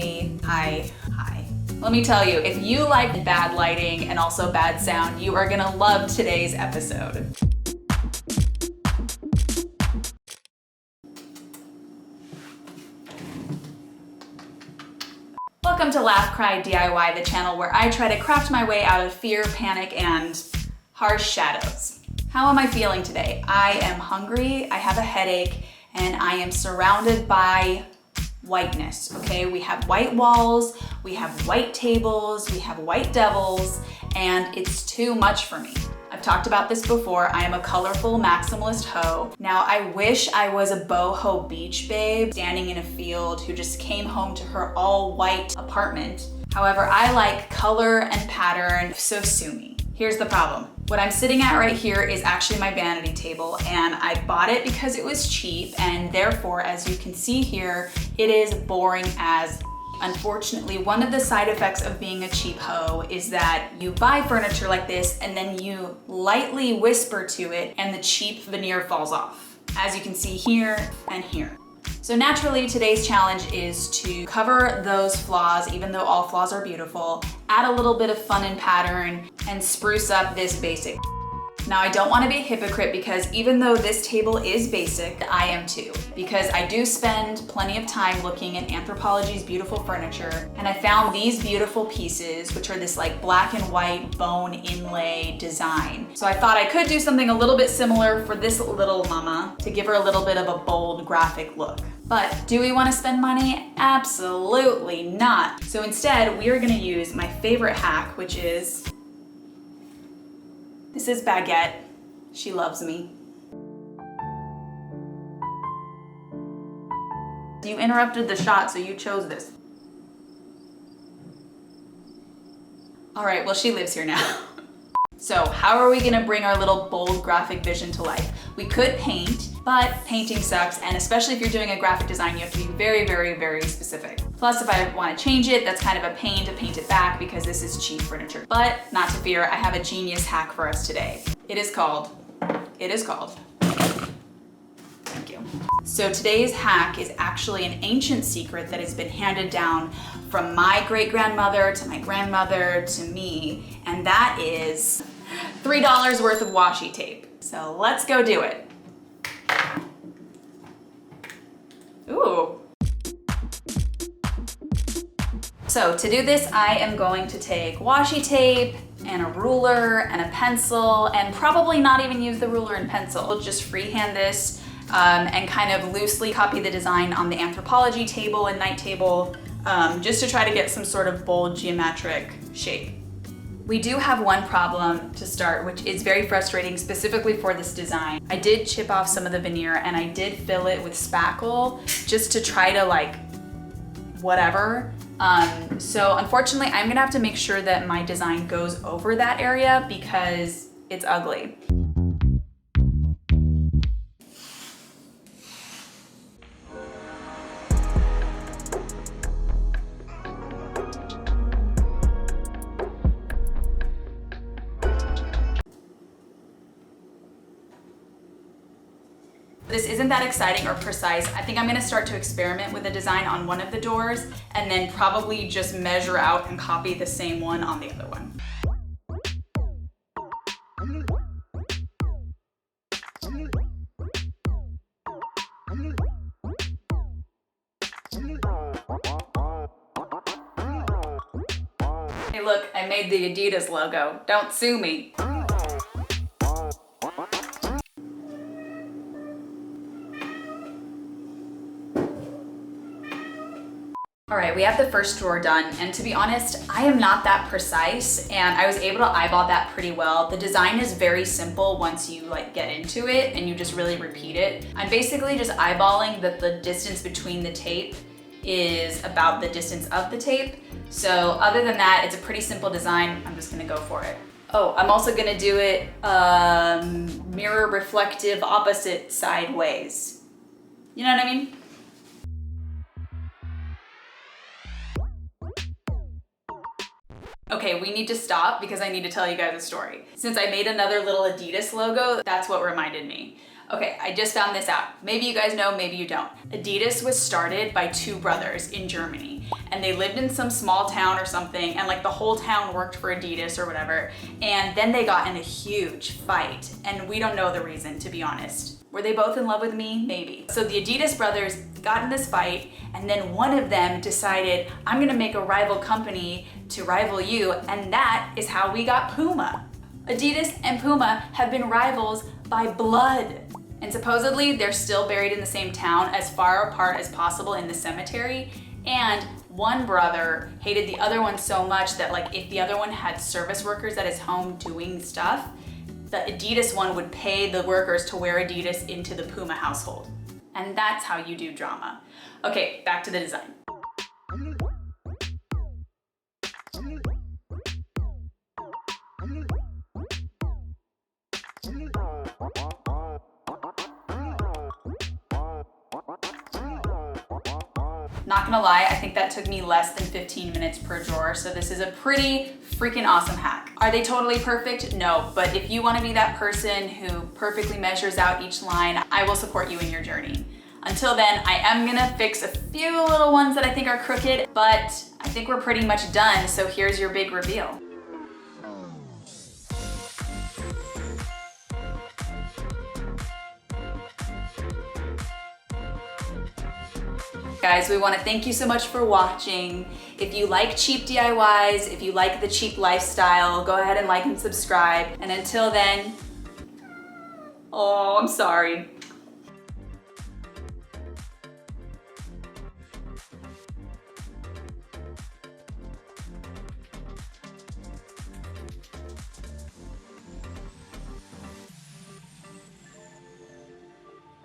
me. Hi. Let me tell you, if you like bad lighting and also bad sound, you are gonna love today's episode. Welcome to Laugh Cry DIY, the channel where I try to craft my way out of fear, panic, and harsh shadows. How am I feeling today? I am hungry, I have a headache, and I am surrounded by whiteness, okay? We have white walls, we have white tables, we have white devils, and it's too much for me. I've talked about this before. I am a colorful maximalist hoe. Now, I wish I was a boho beach babe standing in a field who just came home to her all white apartment. However, I like color and pattern, so sue me. Here's the problem. What I'm sitting at right here is actually my vanity table, and I bought it because it was cheap, and therefore, as you can see here, it is boring as. Unfortunately, one of the side effects of being a cheap hoe is that you buy furniture like this and then you lightly whisper to it and the cheap veneer falls off, as you can see here and here. So naturally, today's challenge is to cover those flaws, even though all flaws are beautiful, add a little bit of fun and pattern, and spruce up this basic. Now, I don't want to be a hypocrite because even though this table is basic, I am too. Because I do spend plenty of time looking at Anthropologie's beautiful furniture, and I found these beautiful pieces, which are this like black and white bone inlay design. So I thought I could do something a little bit similar for this little mama to give her a little bit of a bold graphic look. But do we want to spend money? Absolutely not. So instead, we are going to use my favorite hack, which is this is Baguette. She loves me. You interrupted the shot, so you chose this. All right, well, she lives here now. So how are we gonna bring our little bold graphic vision to life? We could paint, but painting sucks, and especially if you're doing a graphic design, you have to be very, very, very specific. Plus, if I wanna change it, that's kind of a pain to paint it back because this is cheap furniture. But not to fear, I have a genius hack for us today. It is called, thank you. So today's hack is actually an ancient secret that has been handed down from my great-grandmother to my grandmother to me, and that is $3 worth of washi tape. So let's go do it. Ooh. So to do this, I am going to take washi tape and a ruler and a pencil, and probably not even use the ruler and pencil. We'll just freehand this and kind of loosely copy the design on the Anthropologie table and night table, just to try to get some sort of bold geometric shape. We do have one problem to start, which is very frustrating specifically for this design. I did chip off some of the veneer and I did fill it with spackle just to try to like, whatever. So unfortunately, I'm gonna have to make sure that my design goes over that area because it's ugly. This isn't that exciting or precise. I think I'm gonna start to experiment with a design on one of the doors and then probably just measure out and copy the same one on the other one. Hey look, I made the Adidas logo. Don't sue me. All right, we have the first drawer done, and to be honest, I am not that precise, and I was able to eyeball that pretty well. The design is very simple once you like get into it and you just really repeat it. I'm basically just eyeballing that the distance between the tape is about the distance of the tape. So other than that, it's a pretty simple design. I'm just gonna go for it. Oh, I'm also gonna do it mirror reflective opposite sideways. You know what I mean? Okay, we need to stop because I need to tell you guys a story. Since I made another little Adidas logo, that's what reminded me. Okay, I just found this out. Maybe you guys know, maybe you don't. Adidas was started by two brothers in Germany, and they lived in some small town or something, and like the whole town worked for Adidas or whatever, and then they got in a huge fight, and we don't know the reason, to be honest. Were they both in love with me? Maybe. So the Adidas brothers got in this fight, and then one of them decided, I'm gonna make a rival company to rival you, and that is how we got Puma. Adidas and Puma have been rivals by blood. And supposedly they're still buried in the same town, as far apart as possible in the cemetery. And one brother hated the other one so much that like if the other one had service workers at his home doing stuff, the Adidas one would pay the workers to wear Adidas into the Puma household. And that's how you do drama. Okay, back to the design. Not gonna lie, I think that took me less than 15 minutes per drawer, so this is a pretty freaking awesome hack. Are they totally perfect? No, but if you wanna be that person who perfectly measures out each line, I will support you in your journey. Until then, I am gonna fix a few little ones that I think are crooked, but I think we're pretty much done, so here's your big reveal. Guys, we want to thank you so much for watching. If you like cheap DIYs, if you like the cheap lifestyle, go ahead and like and subscribe. And until then, oh, I'm sorry.